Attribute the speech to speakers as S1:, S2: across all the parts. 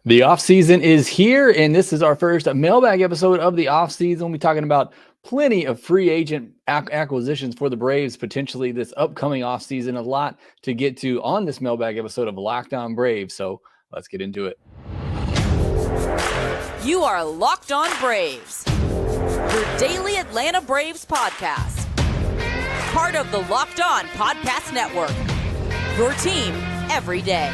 S1: The offseason is here, and this is our first mailbag episode of the offseason. We'll be talking about plenty of free agent acquisitions for the Braves potentially this upcoming offseason. A lot to get to on this mailbag episode of Locked On Braves, so let's get into it.
S2: You are Locked On Braves, your daily Atlanta Braves podcast. Part of the Locked On Podcast Network, your team every day.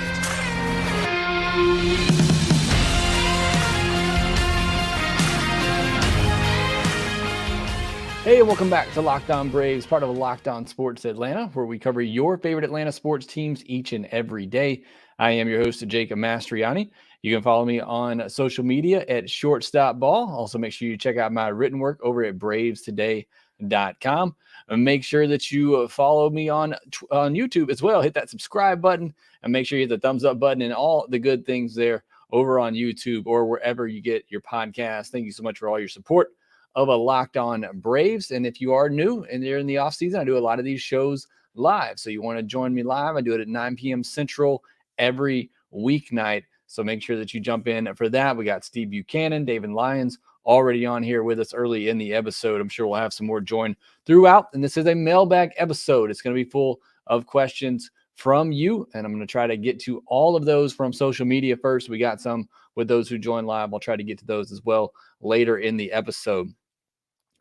S1: Hey, welcome back to Locked On Braves, part of Locked On Sports Atlanta, where we cover your favorite Atlanta sports teams each and every day. I am your host, Jacob Mastriani. You can follow me on social media at Shortstop Ball. Also, make sure you check out my written work over at bravestoday.com. And make sure that you follow me on YouTube as well. Hit that subscribe button and make sure you hit the thumbs up button and all the good things there over on YouTube or wherever you get your podcast. Thank you so much for all your support of a Locked On Braves. And if you are new and you're in the offseason, I do a lot of these shows live. So you want to join me live, I do it at 9 p.m. Central every weeknight. So make sure that you jump in for that. We got Steve Buchanan, David Lyons already on here with us early in the episode. I'm sure we'll have some more join throughout. And this is a mailbag episode. It's going to be full of questions from you. And I'm going to try to get to all of those from social media first. We got some with those who join live. I'll try to get to those as well later in the episode.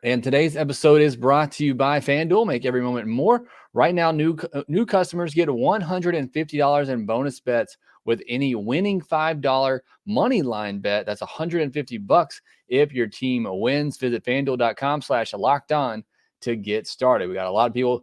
S1: And today's episode is brought to you by FanDuel. Make every moment more. Right now, new customers get $150 in bonus bets with any winning $5 money line bet. That's $150 if your team wins. Visit FanDuel.com/lockedon to get started. We got a lot of people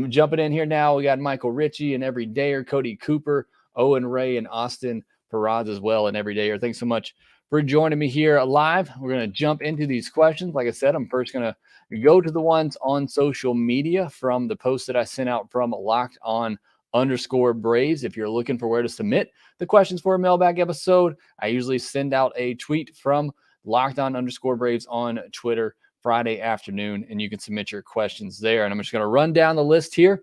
S1: jumping in here now. We got Michael Ritchie and Everydayer, Cody Cooper, Owen Ray, and Austin Peraz as well, and Everydayer. Thanks so much for joining me here live. We're going to jump into these questions. Like I said, I'm first going to go to the ones on social media from the post that I sent out from LockedOn_Braves. If you're looking for where to submit the questions for a mailbag episode, I usually send out a tweet from LockedOn_Braves on Twitter Friday afternoon, and you can submit your questions there. And I'm just going to run down the list here.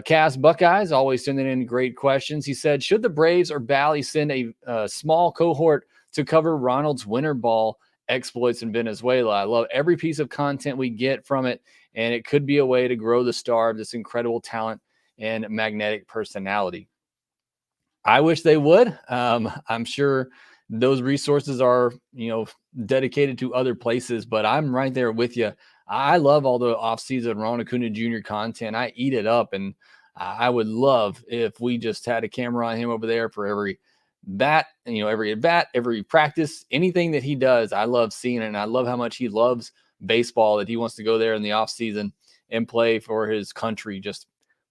S1: Cass Buckeyes always sending in great questions. He said, should the Braves or Bally send a small cohort to cover Ronald's winter ball exploits in Venezuela? I love every piece of content we get from it, and it could be a way to grow the star of this incredible talent and magnetic personality. I wish they would. I'm sure those resources are, dedicated to other places, but I'm right there with you. I love all the offseason Ron Acuna Jr. content. I eat it up, and I would love if we just had a camera on him over there for every bat, every at bat, every practice, anything that he does. I love seeing it, and I love how much he loves baseball, that he wants to go there in the offseason and play for his country. Just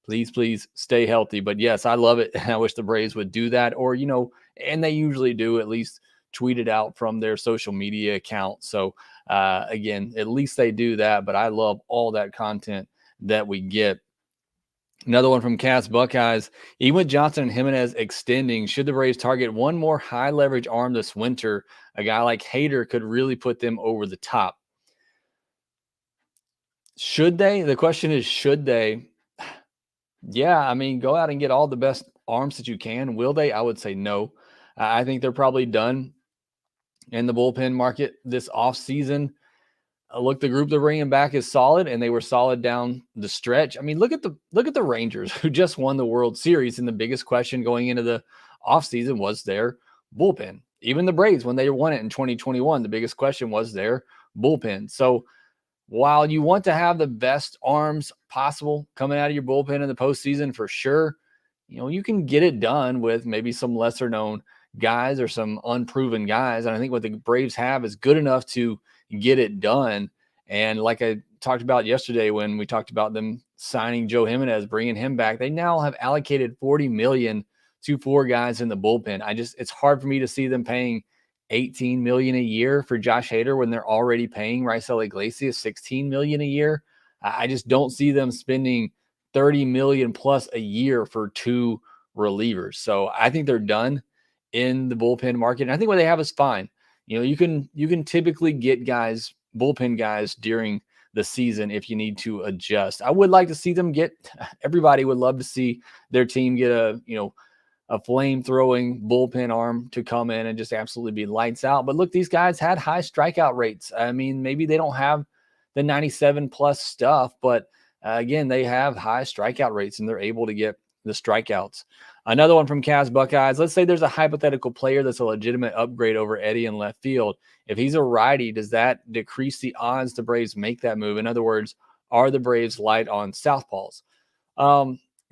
S1: please stay healthy. But yes, I love it. I wish the Braves would do that, or, and they usually do, at least tweet it out from their social media account. So again, at least they do that, but I love all that content that we get. Another one from Cass Buckeyes. Even with Johnson and Jimenez extending, should the Braves target one more high leverage arm this winter? A guy like Hader could really put them over the top. Should they? The question is, should they? Yeah, go out and get all the best arms that you can. Will they? I would say no. I think they're probably done in the bullpen market this offseason. Look, the group they're bringing back is solid, and they were solid down the stretch. Look at the Rangers, who just won the World Series, and the biggest question going into the offseason was their bullpen. Even the Braves, when they won it in 2021, the biggest question was their bullpen. So while you want to have the best arms possible coming out of your bullpen in the postseason for sure, you can get it done with maybe some lesser-known guys or some unproven guys. And I think what the Braves have is good enough to get it done. And like I talked about yesterday when we talked about them signing Joe Jimenez, bringing him back, they now have allocated $40 million to 4 guys in the bullpen. It's hard for me to see them paying $18 million a year for Josh Hader when they're already paying Raisel Iglesias $16 million a year. I just don't see them spending $30 million plus a year for 2 relievers. So I think they're done in the bullpen market. And I think what they have is fine. You can typically get bullpen guys during the season if you need to adjust. I would like to see them everybody would love to see their team get a flame-throwing bullpen arm to come in and just absolutely be lights out. But look, these guys had high strikeout rates. I mean, maybe they don't have the 97-plus stuff, but again, they have high strikeout rates, and they're able to get the strikeouts. Another one from Cavs Buckeyes. Let's say there's a hypothetical player that's a legitimate upgrade over Eddie in left field. If he's a righty, does that decrease the odds the Braves make that move? In other words, are the Braves light on southpaws?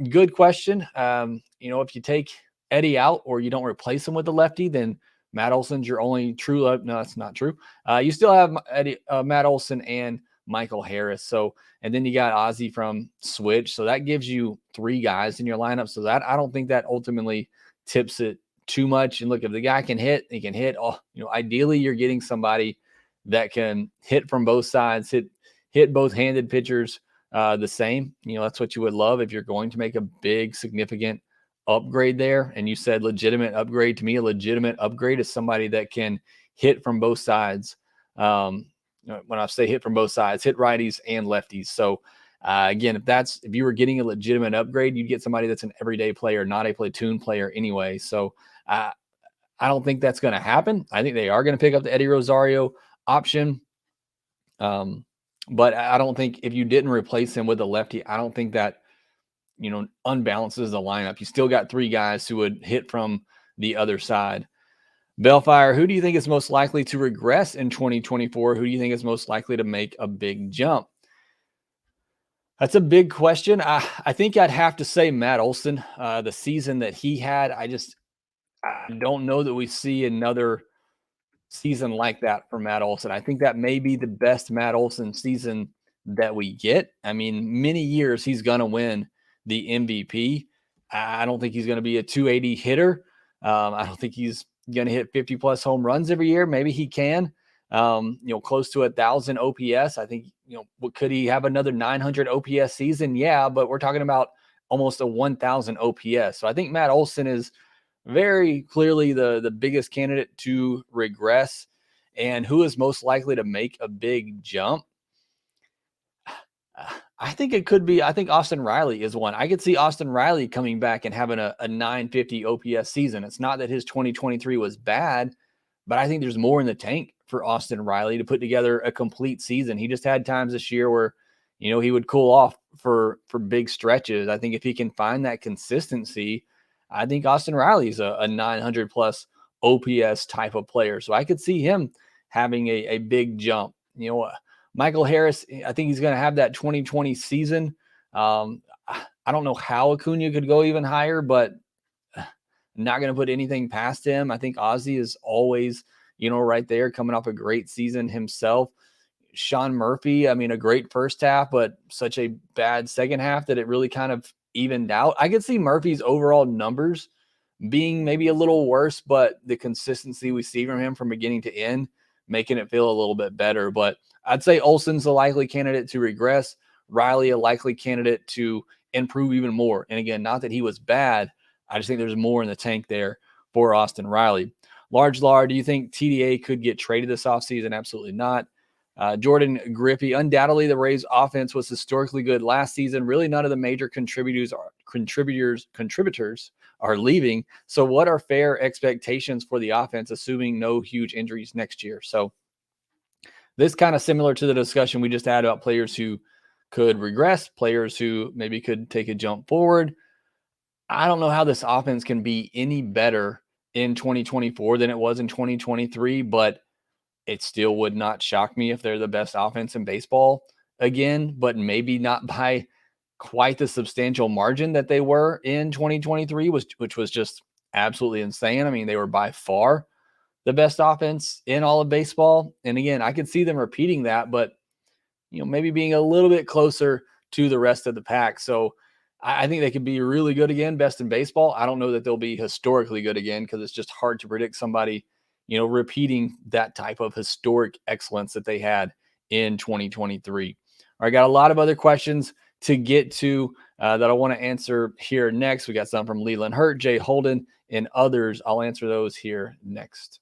S1: Good question. If you take Eddie out or you don't replace him with the lefty, then Matt Olson's your only true left. No, that's not true. You still have Matt Olson and Michael Harris. So, and then you got Ozzie from Switch. So that gives you 3 guys in your lineup. So that, I don't think that ultimately tips it too much. And look, if the guy can hit, he can hit. Ideally you're getting somebody that can hit from both sides, hit both handed pitchers the same. That's what you would love if you're going to make a big, significant upgrade there. And you said legitimate upgrade. To me, a legitimate upgrade is somebody that can hit from both sides. When I say hit from both sides, hit righties and lefties. So again, if you were getting a legitimate upgrade, you'd get somebody that's an everyday player, not a platoon player anyway. So I don't think that's going to happen. I think they are going to pick up the Eddie Rosario option. But I don't think if you didn't replace him with a lefty, I don't think that, unbalances the lineup. You still got 3 guys who would hit from the other side. Bellfire, who do you think is most likely to regress in 2024? Who do you think is most likely to make a big jump? That's a big question. I think I'd have to say Matt Olson. The season that he had, I don't know that we see another season like that for Matt Olson. I think that may be the best Matt Olson season that we get. I mean, many years he's going to win the MVP. I don't think he's going to be a 280 hitter. I don't think he's going to hit 50 plus home runs every year. Maybe he can, close to 1,000 OPS. I think, could he have another 900 OPS season? Yeah, but we're talking about almost a 1,000 OPS. So I think Matt Olson is very clearly the biggest candidate to regress. And who is most likely to make a big jump? I think Austin Riley is one. I could see Austin Riley coming back and having a 950 OPS season. It's not that his 2023 was bad, but I think there's more in the tank for Austin Riley to put together a complete season. He just had times this year where, he would cool off for big stretches. I think if he can find that consistency, I think Austin Riley's a 900 plus OPS type of player. So I could see him having a big jump. Michael Harris, I think he's going to have that 2020 season. I don't know how Acuna could go even higher, but not going to put anything past him. I think Ozzie is always, right there, coming off a great season himself. Sean Murphy, I mean, a great first half, but such a bad second half that it really kind of evened out. I could see Murphy's overall numbers being maybe a little worse, but the consistency we see from him from beginning to end, making it feel a little bit better. But I'd say Olson's a likely candidate to regress, Riley a likely candidate to improve even more. And again, not that he was bad. I just think there's more in the tank there for Austin Riley. Large Lar, do you think TDA could get traded this offseason? Absolutely not. Jordan Griffey, undoubtedly the Rays offense was historically good last season. Really none of the major contributors are leaving. So what are fair expectations for the offense, assuming no huge injuries next year? So this kind of similar to the discussion we just had about players who could regress, players who maybe could take a jump forward. I don't know how this offense can be any better in 2024 than it was in 2023, but it still would not shock me if they're the best offense in baseball again, but maybe not by quite the substantial margin that they were in 2023, which was just absolutely insane. I mean, they were by far the best offense in all of baseball. And again, I could see them repeating that, but maybe being a little bit closer to the rest of the pack. So I think they could be really good again, best in baseball. I don't know that they'll be historically good again because it's just hard to predict somebody, repeating that type of historic excellence that they had in 2023. All right, got a lot of other questions to get to that I want to answer here next. We got some from Leland Hurt, Jay Holden, and others. I'll answer those here next.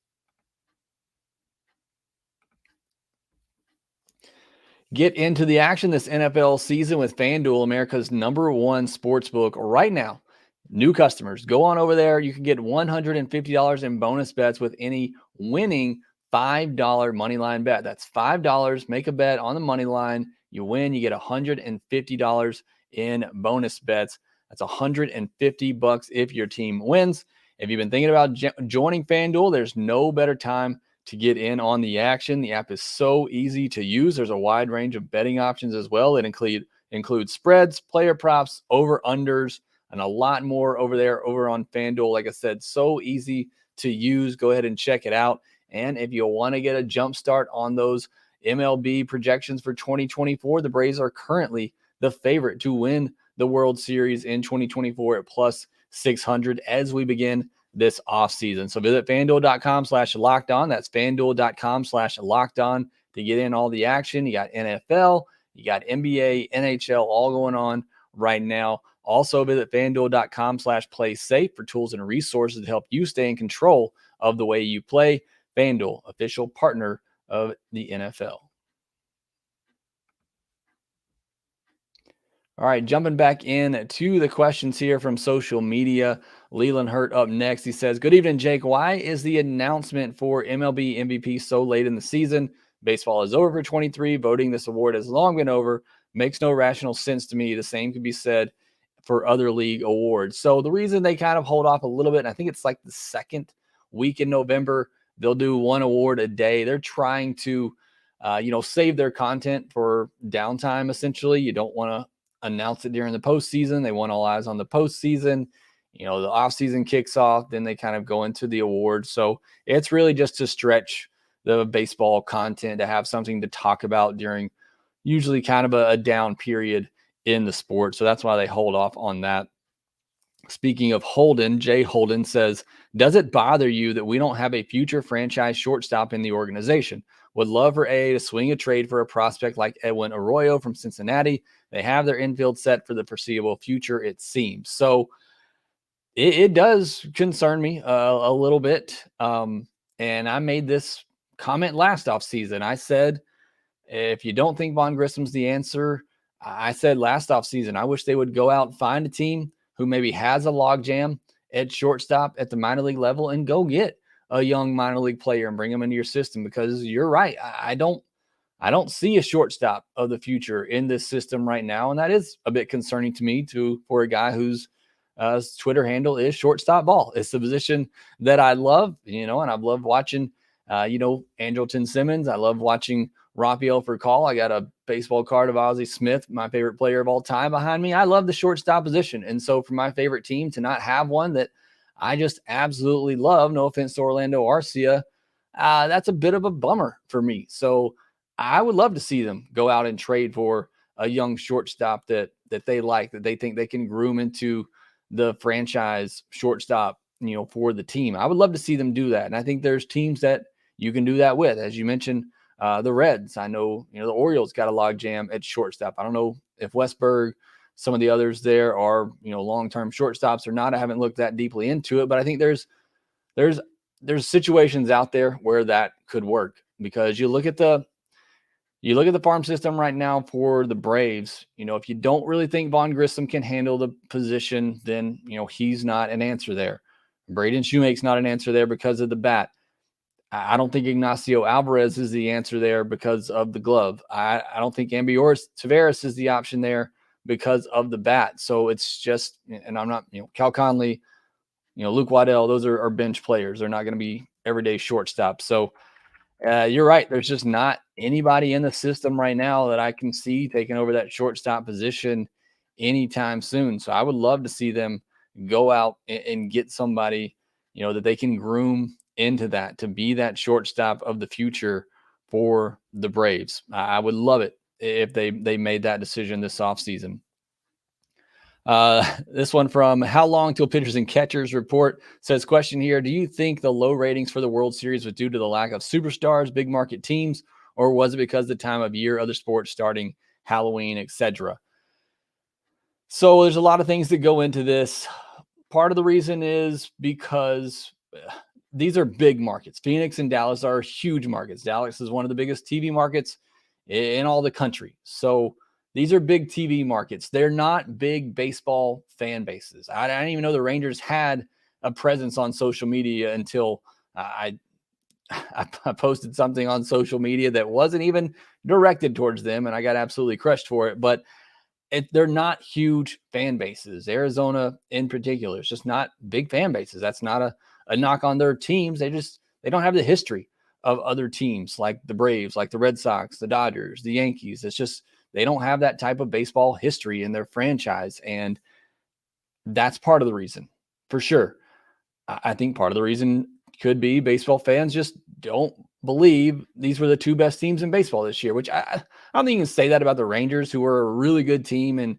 S1: Get into the action this NFL season with FanDuel, America's #1 sportsbook. Right now, new customers, go on over there. You can get $150 in bonus bets with any winning $5 money line bet. That's $5. Make a bet on the money line. You win, you get $150 in bonus bets. That's $150 if your team wins. If you've been thinking about joining FanDuel, there's no better time to get in on the action. The app is so easy to use. There's a wide range of betting options as well. It includes spreads, player props, over-unders, and a lot more over there over on FanDuel. Like I said, so easy to use. Go ahead and check it out. And if you want to get a jump start on those MLB projections for 2024, the Braves are currently the favorite to win the World Series in 2024 at plus 600 as we begin this offseason. So visit FanDuel.com/lockedon. That's FanDuel.com/lockedon to get in all the action. You got NFL, you got NBA, NHL, all going on right now. Also visit FanDuel.com/playsafe for tools and resources to help you stay in control of the way you play. FanDuel, official partner of the NFL. All right, jumping back in to the questions here from social media. Leland Hurt up next. He says, good evening, Jake. Why is the announcement for MLB MVP so late in the season? Baseball is over for 23. Voting this award has long been over. Makes no rational sense to me. The same could be said for other league awards. So the reason they kind of hold off a little bit, and I think it's like the second week in November, they'll do one award a day. They're trying to, save their content for downtime, essentially. You don't want to announce it during the postseason. They want all eyes on the postseason. The offseason kicks off, then they kind of go into the awards. So it's really just to stretch the baseball content, to have something to talk about during usually kind of a down period in the sport. So that's why they hold off on that. Speaking of Holden, Jay Holden says, does it bother you that we don't have a future franchise shortstop in the organization? Would love for A to swing a trade for a prospect like Edwin Arroyo from Cincinnati. They have their infield set for the foreseeable future, it seems. So it does concern me a little bit. And I made this comment last offseason. I said, if you don't think Vaughn Grissom's the answer, I said last offseason, I wish they would go out and find a team who maybe has a logjam at shortstop at the minor league level and go get a young minor league player and bring them into your system, because you're right. I don't see a shortstop of the future in this system right now. And that is a bit concerning to me for a guy whose Twitter handle is shortstop ball. It's the position that I love, and I've loved watching, Andrelton Simmons. I love watching Rafael Furcal. I got a baseball card of Ozzie Smith, my favorite player of all time, behind me. I love the shortstop position. And so for my favorite team to not have one that I just absolutely love, no offense to Orlando Arcia, that's a bit of a bummer for me. So I would love to see them go out and trade for a young shortstop that they like, that they think they can groom into the franchise shortstop, for the team. I would love to see them do that. And I think there's teams that you can do that with. As you mentioned, the Reds. I know, the Orioles got a logjam at shortstop. I don't know if Westberg, some of the others there are, long-term shortstops or not. I haven't looked that deeply into it, but I think there's situations out there where that could work, because you look at the farm system right now for the Braves. If you don't really think Vaughn Grissom can handle the position, then, he's not an answer there. Braden Shoemake's not an answer there because of the bat. I don't think Ignacio Alvarez is the answer there because of the glove. I don't think Ambiorus Taveras is the option there because of the bat. So it's just, and I'm not, Cal Conley, Luke Waddell, those are bench players. They're not going to be everyday shortstops. So you're right. There's just not anybody in the system right now that I can see taking over that shortstop position anytime soon. So I would love to see them go out and get somebody, that they can groom into that, to be that shortstop of the future for the Braves. I would love it if they made that decision this offseason. This one from How Long Till Pitchers and Catchers Report says, question here, do you think the low ratings for the World Series was due to the lack of superstars, big market teams, or was it because of the time of year, other sports starting, Halloween, etc.? So there's a lot of things that go into this. Part of the reason is because these are big markets. Phoenix and Dallas are huge markets. Dallas is one of the biggest TV markets in all the country. So these are big TV markets. They're not big baseball fan bases. I didn't even know the Rangers had a presence on social media until I posted something on social media that wasn't even directed towards them, and I got absolutely crushed for it. But they're not huge fan bases. Arizona in particular, it's just not big fan bases. That's not a knock on their teams. They don't have the history of other teams like the Braves, like the Red Sox, the Dodgers, the Yankees. It's just they don't have that type of baseball history in their franchise, and that's part of the reason for sure. I think part of the reason could be baseball fans just don't believe these were the two best teams in baseball this year, which I don't think you can say that about the Rangers, who were a really good team and,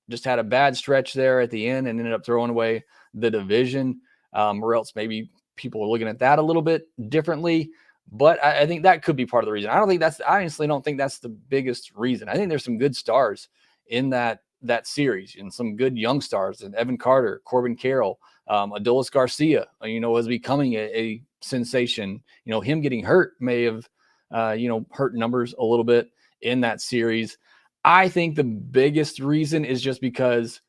S1: just had a bad stretch there at the end and ended up throwing away the division, or else maybe people are looking at that a little bit differently. But I think that could be part of the reason. I honestly don't think that's the biggest reason. I think there's some good stars in that series and some good young stars, and Evan Carter, Corbin Carroll, Adolis Garcia, was becoming a sensation. Him getting hurt may have, hurt numbers a little bit in that series. I think the biggest reason is just because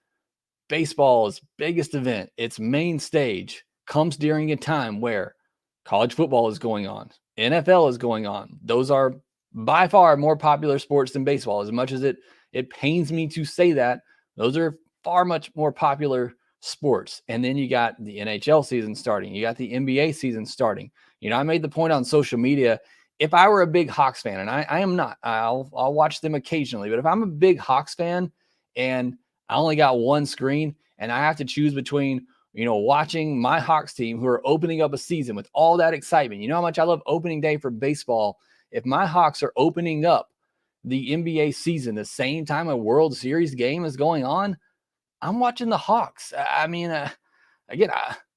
S1: baseball's biggest event, its main stage, comes during a time where college football is going on, NFL is going on. Those are by far more popular sports than baseball. As much as it pains me to say that, those are far much more popular sports. And then you got the NHL season starting. You got the NBA season starting. I made the point on social media, if I were a big Hawks fan, and I am not, I'll watch them occasionally, but if I'm a big Hawks fan and I only got one screen and I have to choose between, watching my Hawks team who are opening up a season with all that excitement. You know how much I love opening day for baseball. If my Hawks are opening up the NBA season the same time a World Series game is going on, I'm watching the Hawks. Again,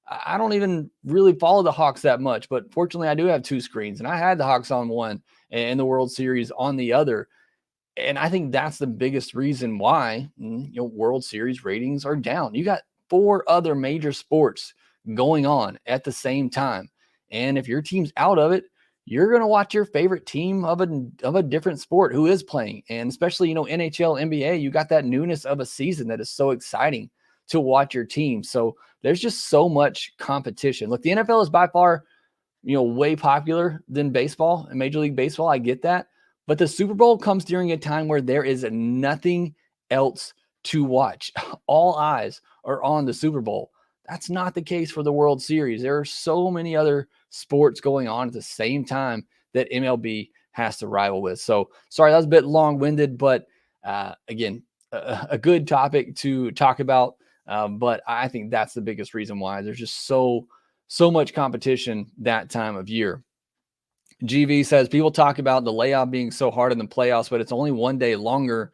S1: I don't even really follow the Hawks that much, but fortunately I do have two screens, and I had the Hawks on one and the World Series on the other. And I think that's the biggest reason why, World Series ratings are down. You got 4 other major sports going on at the same time. And if your team's out of it, you're going to watch your favorite team of a different sport who is playing. And especially, NHL, NBA, you got that newness of a season that is so exciting to watch your team. So there's just so much competition. Look, the NFL is by far, way popular than baseball and Major League Baseball. I get that. But the Super Bowl comes during a time where there is nothing else to watch. All eyes are on the Super Bowl. That's not the case for the World Series. There are so many other sports going on at the same time that MLB has to rival with. So sorry, that was a bit long-winded, but again, a good topic to talk about. But I think that's the biggest reason why there's just so much competition that time of year. GV says people talk about the layoff being so hard in the playoffs, but it's only one day longer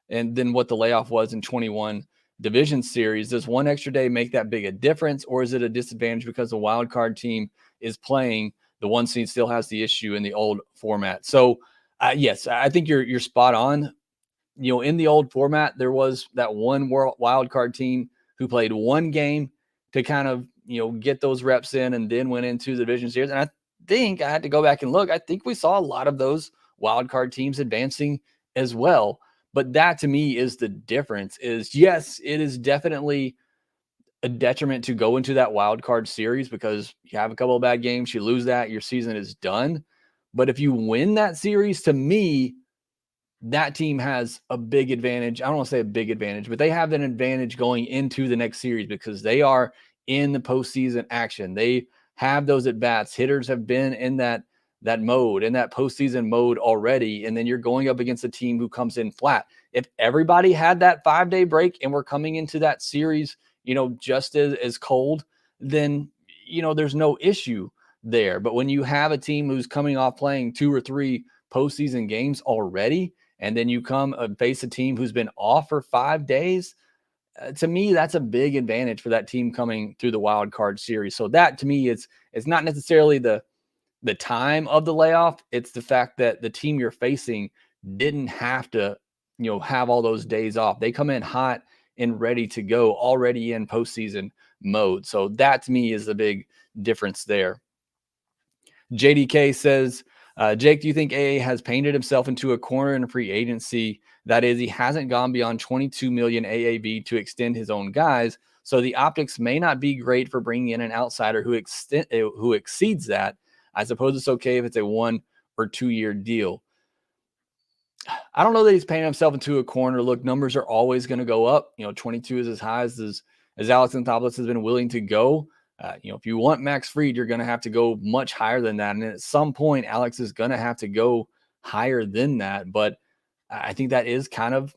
S1: than what the layoff was in 21 division series. Does one extra day make that big a difference, or is it a disadvantage because the wild card team is playing? The one seed still has the issue in the old format. So yes, I think you're spot on. In the old format, there was that one wild card team who played one game to kind of, get those reps in and then went into the division series. And I think I had to go back and look. I think we saw a lot of those wild card teams advancing as well. But that to me is the difference. Is yes, it is definitely a detriment to go into that wild card series because you have a couple of bad games, you lose that, your season is done. But if you win that series, to me, that team has a big advantage. I don't want to say a big advantage, but they have an advantage going into the next series because they are in the postseason action. They have those at-bats. Hitters have been in that mode, in that postseason mode already, and then you're going up against a team who comes in flat. If everybody had that 5-day break and we're coming into that series, just as cold, then, there's no issue there. But when you have a team who's coming off playing 2 or 3 postseason games already, and then you come face a team who's been off for 5 days, to me, that's a big advantage for that team coming through the wild card series. So that to me, it's not necessarily the time of the layoff. It's the fact that the team you're facing didn't have to, have all those days off. They come in hot and ready to go, already in postseason mode. So that to me is the big difference there. JDK says, Jake, do you think AA has painted himself into a corner in free agency? That is, he hasn't gone beyond 22 million AAV to extend his own guys. So the optics may not be great for bringing in an outsider who exceeds that. I suppose it's okay if it's a 1 or 2 year deal. I don't know that he's painting himself into a corner. Look, numbers are always going to go up. 22 is as high as Alex Anthopoulos has been willing to go. If you want Max Fried, you're going to have to go much higher than that. And at some point, Alex is going to have to go higher than that. But I think that is kind of,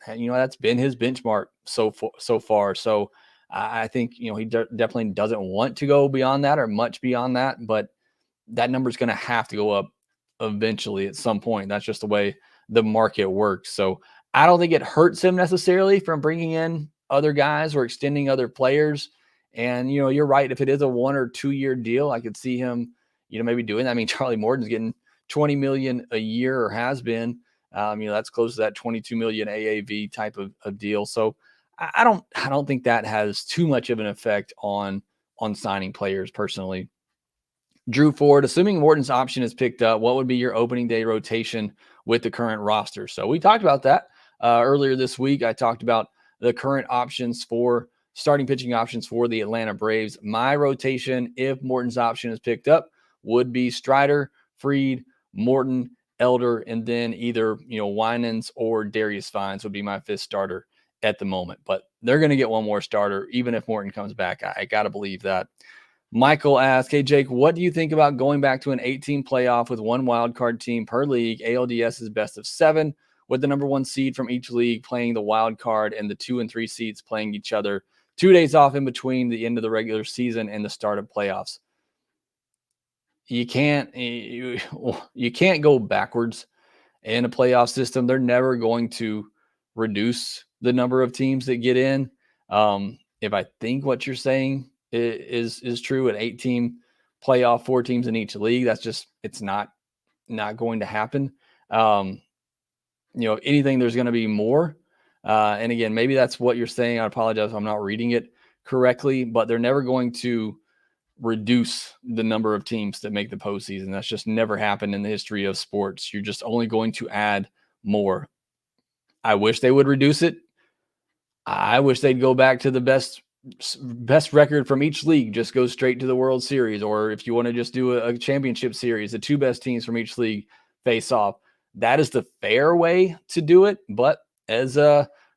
S1: that's been his benchmark so far. So I think, he definitely doesn't want to go beyond that or much beyond that. But that number is going to have to go up eventually at some point. That's just the way the market works. So I don't think it hurts him necessarily from bringing in other guys or extending other players. And, you're right. If it is a 1 or 2 year deal, I could see him, maybe doing that. I mean, Charlie Morton's getting 20 million a year or has been, that's close to that 22 million AAV type of deal. So I don't think that has too much of an effect on signing players personally. Drew Ford, assuming Morton's option is picked up, what would be your opening day rotation with the current roster? So we talked about that earlier this week. I talked about the current options for starting pitching options for the Atlanta Braves. My rotation, if Morton's option is picked up, would be Strider, Fried, Morton, Elder, and then either, Winans or Darius Vines would be my fifth starter at the moment. But they're going to get one more starter, even if Morton comes back. I got to believe that. Michael asked, hey, Jake, what do you think about going back to an 8-team playoff with one wildcard team per league? ALDS is best of 7, with the number 1 seed from each league playing the wild card and the 2 and 3 seeds playing each other. 2 days off in between the end of the regular season and the start of playoffs. You can't go backwards in a playoff system. They're never going to reduce the number of teams that get in. If I think what you're saying is true, an 8-team playoff, 4 teams in each league, it's not going to happen. If anything, there's going to be more. And again, maybe that's what you're saying. I apologize if I'm not reading it correctly, but they're never going to reduce the number of teams that make the postseason. That's just never happened in the history of sports. You're just only going to add more. I wish they would reduce it. I wish they'd go back to the best record from each league, just go straight to the World Series. Or if you want to just do a championship series, the 2 best teams from each league face off. That is the fair way to do it. But as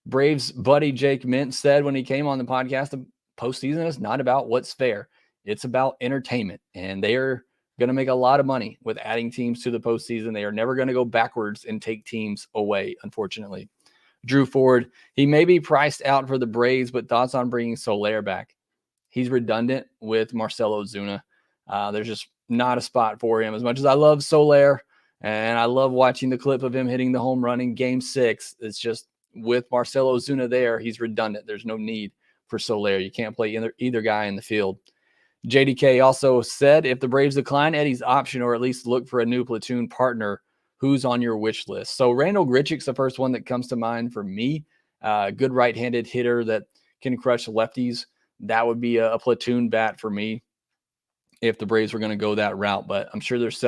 S1: Braves buddy Jake Mint said when he came on the podcast, the postseason is not about what's fair. It's about entertainment, and they are going to make a lot of money with adding teams to the postseason. They are never going to go backwards and take teams away, unfortunately. Drew Ford, he may be priced out for the Braves, but thoughts on bringing Soler back? He's redundant with Marcell Ozuna. There's just not a spot for him. As much as I love Soler, and I love watching the clip of him hitting the home run in Game 6, it's just with Marcell Ozuna there, he's redundant. There's no need for Soler. You can't play either guy in the field. JDK also said, if the Braves decline Eddie's option or at least look for a new platoon partner, who's on your wish list? So Randall Grichuk's the first one that comes to mind for me. Good right-handed hitter that can crush lefties. That would be a platoon bat for me if the Braves were going to go that route. But I'm sure there's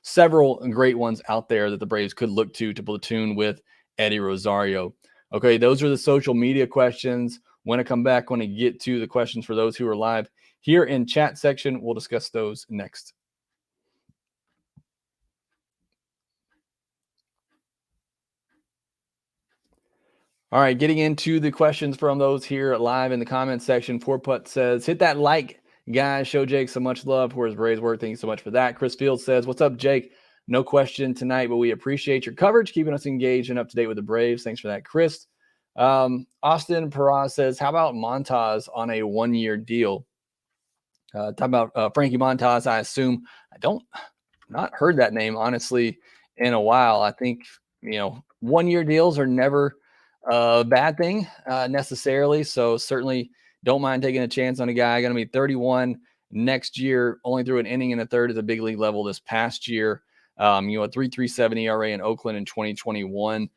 S1: several great ones out there that the Braves could look to platoon with Eddie Rosario. Okay, those are the social media questions. When I come back, when I get to the questions for those who are live here in chat section, we'll discuss those next. All right, getting into the questions from those here live in the comments section. 4Putt says, hit that like, guys. Show Jake so much love for his Braves work. Thank you so much for that. Chris Fields says, what's up, Jake? No question tonight, but we appreciate your coverage, keeping us engaged and up to date with the Braves. Thanks for that, Chris. Austin Perez says, how about Montas on a 1-year deal? Talk about Frankie Montas, I assume. Not heard that name, honestly, in a while. I think, 1-year deals are never a bad thing necessarily. So certainly don't mind taking a chance on a guy going to be 31 next year, only threw an inning in a third at the big league level this past year. A 3.37 ERA in Oakland in 2021.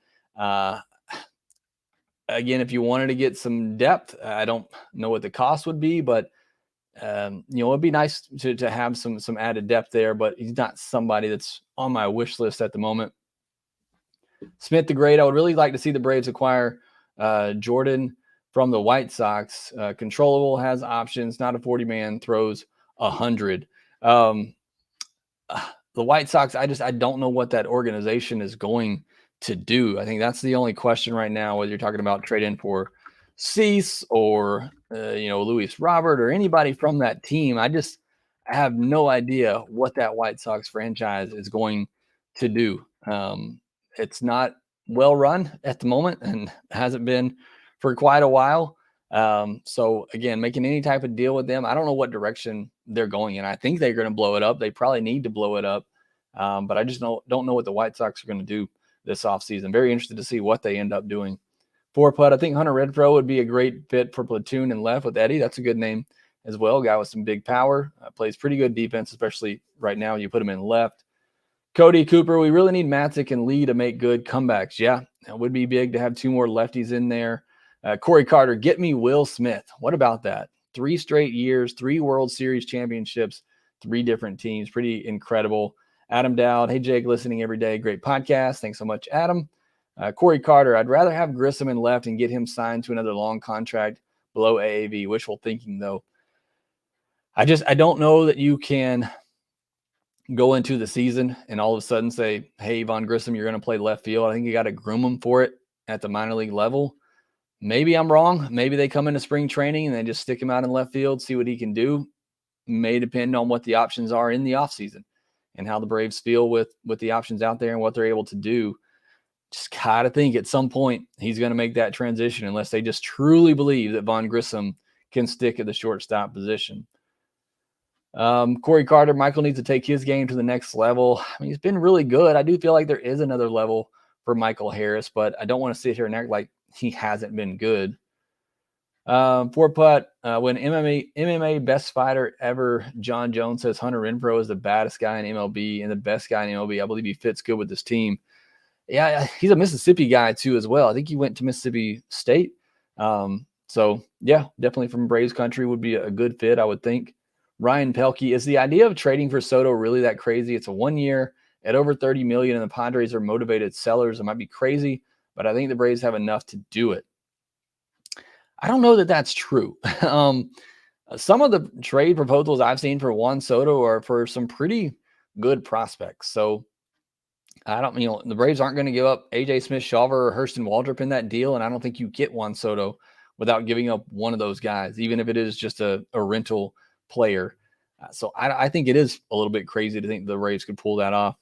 S1: Again, if you wanted to get some depth, I don't know what the cost would be, but It'd be nice to have some added depth there, but he's not somebody that's on my wish list at the moment. Smith the Great, I would really like to see the Braves acquire Jordan from the White Sox. Controllable, has options, not a 40-man, throws 100. The White Sox, I don't know what that organization is going to do. I think that's the only question right now, whether you're talking about trade in for Cease or Luis Robert or anybody from that team. I have no idea what that White Sox franchise is going to do. It's not well run at the moment and hasn't been for quite a while. So again, making any type of deal with them, I don't know what direction they're going in. I think they're going to blow it up. They probably need to blow it up. But I just don't know what the White Sox are going to do this offseason. Very interested to see what they end up doing. For putt, I think Hunter Renfroe would be a great fit for platoon and left with Eddie. That's a good name as well. Guy with some big power, plays pretty good defense, especially right now. You put him in left. Cody Cooper, we really need Matzik and Lee to make good comebacks. Yeah, it would be big to have 2 more lefties in there. Corey Carter, get me Will Smith. What about that? 3 straight years, 3 World Series championships, 3 different teams. Pretty incredible. Adam Dowd, hey, Jake, listening every day. Great podcast. Thanks so much, Adam. Corey Carter, I'd rather have Grissom in left and get him signed to another long contract below AAV. Wishful thinking, though. I don't know that you can go into the season and all of a sudden say, hey, Vaughn Grissom, you're going to play left field. I think you got to groom him for it at the minor league level. Maybe I'm wrong. Maybe they come into spring training and they just stick him out in left field, see what he can do. May depend on what the options are in the offseason and how the Braves feel with the options out there and what they're able to do. Just gotta think at some point he's going to make that transition unless they just truly believe that Vaughn Grissom can stick at the shortstop position. Corey Carter, Michael needs to take his game to the next level. I mean, he's been really good. I do feel like there is another level for Michael Harris, but I don't want to sit here and act like he hasn't been good. For putt, when MMA best fighter ever, John Jones says Hunter Renfroe is the baddest guy in MLB and the best guy in MLB. I believe he fits good with this team. Yeah, he's a Mississippi guy too as well. I think he went to Mississippi State. So yeah, definitely from Braves country would be a good fit, I would think. Ryan Pelkey, is the idea of trading for Soto really that crazy? It's a 1 year at over $30 million, and the Padres are motivated sellers. It might be crazy, but I think the Braves have enough to do it. I don't know that that's true. Some of the trade proposals I've seen for Juan Soto are for some pretty good prospects. So the Braves aren't going to give up AJ Smith-Shawver or Hurston Waldrop in that deal, and I don't think you get Juan Soto without giving up one of those guys, even if it is just a rental player. So I think it is a little bit crazy to think the Braves could pull that off.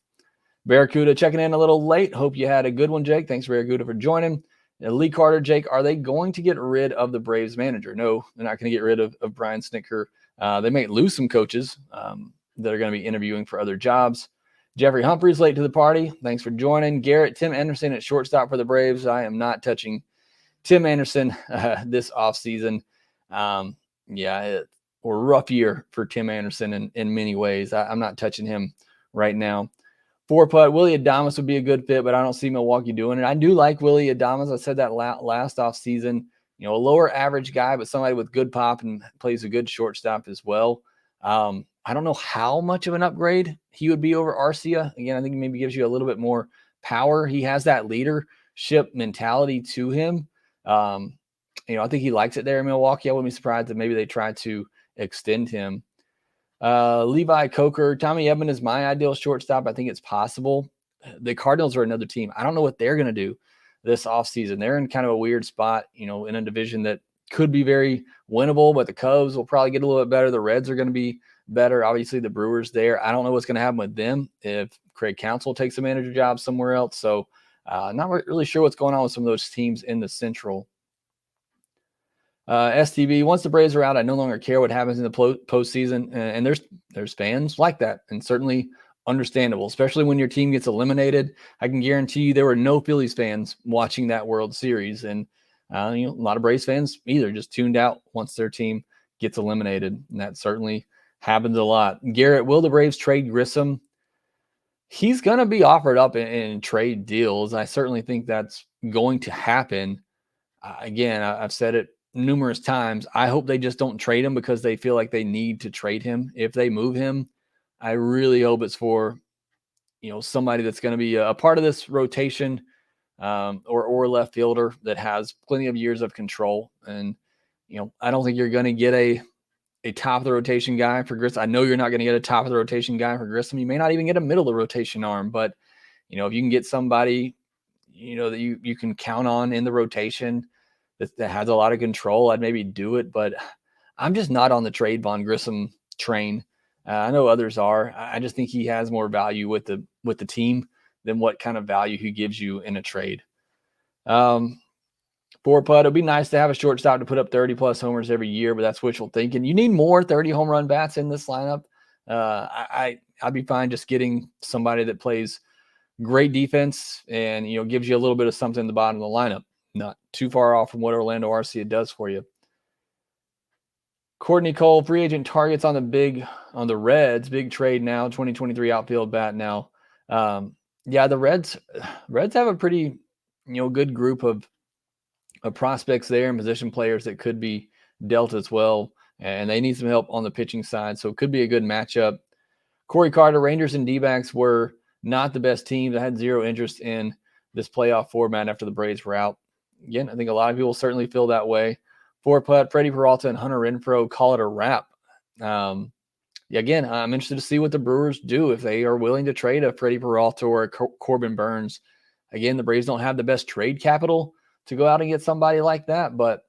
S1: Barracuda checking in a little late. Hope you had a good one, Jake. Thanks, Barracuda, for joining. Lee Carter, Jake, are they going to get rid of the Braves manager? No, they're not going to get rid of Brian Snitker. They might lose some coaches that are going to be interviewing for other jobs. Jeffrey Humphreys late to the party. Thanks for joining. Garrett, Tim Anderson at shortstop for the Braves. I am not touching Tim Anderson this offseason. Or rough year for Tim Anderson in many ways. I'm not touching him right now. For putt, Willy Adames would be a good fit, but I don't see Milwaukee doing it. I do like Willy Adames. I said that last offseason. A lower average guy, but somebody with good pop and plays a good shortstop as well. I don't know how much of an upgrade he would be over Arcia. Again, I think he maybe gives you a little bit more power. He has that leadership mentality to him. I think he likes it there in Milwaukee. I wouldn't be surprised if maybe they try to extend him. Levi Coker, Tommy Edman is my ideal shortstop. I think it's possible. The Cardinals are another team. I don't know what they're going to do this offseason. They're in kind of a weird spot, in a division that could be very winnable, but the Cubs will probably get a little bit better. The Reds are going to be better. Obviously, the Brewers there. I don't know what's going to happen with them if Craig Counsell takes a manager job somewhere else. So not really sure what's going on with some of those teams in the Central. STV, once the Braves are out, I no longer care what happens in the postseason. And there's fans like that, and certainly understandable, especially when your team gets eliminated. I can guarantee you there were no Phillies fans watching that World Series. And a lot of Braves fans either just tuned out once their team gets eliminated. And that certainly happens a lot. Garrett, will the Braves trade Grissom? He's going to be offered up in trade deals. I certainly think that's going to happen. Again, I've said it numerous times, I hope they just don't trade him because they feel like they need to trade him. If they move him, I really hope it's for, somebody that's going to be a part of this rotation, or left fielder that has plenty of years of control. And, I don't think you're going to get a top of the rotation guy for Grissom. I know you're not going to get a top of the rotation guy for Grissom. You may not even get a middle of the rotation arm, but if you can get somebody, that you can count on in the rotation that has a lot of control, I'd maybe do it. But I'm just not on the trade Vaughn Grissom train. I know others are. I just think he has more value with the team than what kind of value he gives you in a trade. For Putt, it'd be nice to have a shortstop to put up 30-plus homers every year, but that's wishful thinking. You need more 30-home run bats in this lineup. I'd be fine just getting somebody that plays great defense and, gives you a little bit of something in the bottom of the lineup. Not too far off from what Orlando Arcia does for you. Courtney Cole, free agent targets on the Reds, big trade now, 2023 outfield bat now. The Reds have a pretty, good group of prospects there and position players that could be dealt as well. And they need some help on the pitching side. So it could be a good matchup. Corey Carter, Rangers and D-backs were not the best teams. I had zero interest in this playoff format after the Braves were out. Again, I think a lot of people certainly feel that way. For Putt, Freddie Peralta and Hunter Renfroe call it a wrap. Again, I'm interested to see what the Brewers do if they are willing to trade a Freddie Peralta or a Corbin Burns. Again, the Braves don't have the best trade capital to go out and get somebody like that, but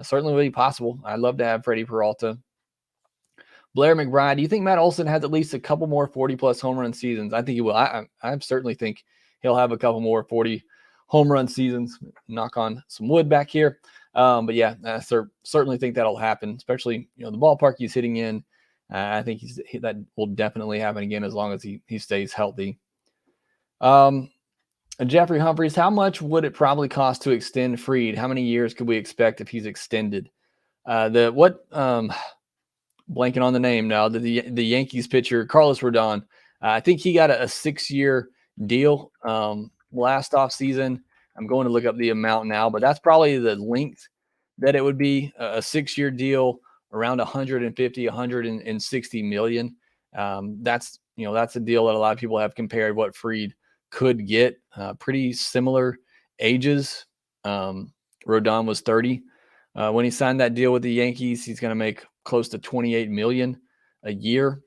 S1: certainly would be possible. I'd love to have Freddie Peralta. Blair McBride, do you think Matt Olson has at least a couple more 40-plus home run seasons? I think he will. I certainly think he'll have a couple more 40 home run seasons. Knock on some wood back here. But yeah, I certainly think that'll happen, especially, the ballpark he's hitting in. I think that will definitely happen again as long as he stays healthy. Jeffrey Humphreys, how much would it probably cost to extend Fried? How many years could we expect if he's extended? Blanking on the name now, the Yankees pitcher, Carlos Rodon. I think he got a 6-year deal last offseason. I'm going to look up the amount now, but that's probably the length that it would be, a 6-year deal around 150, 160 million. That's a deal that a lot of people have compared what Fried could get. Pretty similar ages. Rodon was 30 when he signed that deal with the Yankees. He's going to make close to 28 million a year.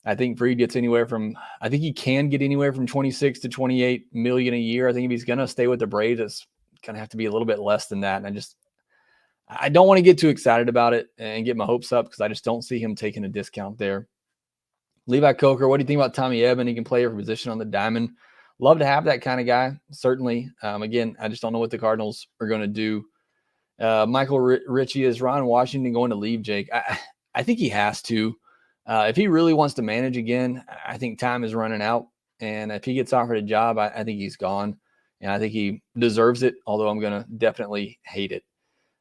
S1: I think Fried gets he can get anywhere from 26 to 28 million a year. I think if he's going to stay with the Braves, it's going to have to be a little bit less than that. And I don't want to get too excited about it and get my hopes up because I just don't see him taking a discount there. Levi Coker, what do you think about Tommy Edman? He can play every position on the diamond. Love to have that kind of guy, certainly. Again, I just don't know what the Cardinals are going to do. Michael Ritchie, is Ron Washington going to leave, Jake? I think he has to. If he really wants to manage again, I think time is running out. And if he gets offered a job, I think he's gone. And I think he deserves it, although I'm going to definitely hate it.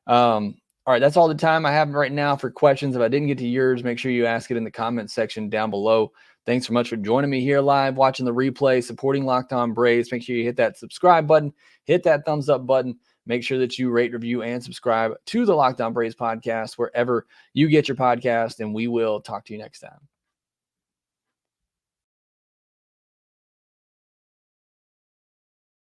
S1: All right, that's all the time I have right now for questions. If I didn't get to yours, make sure you ask it in the comment section down below. Thanks so much for joining me here live, watching the replay, supporting Locked On Braves. Make sure you hit that subscribe button, hit that thumbs up button. Make sure that you rate, review, and subscribe to the Locked On Braves podcast wherever you get your podcast, and we will talk to you next time.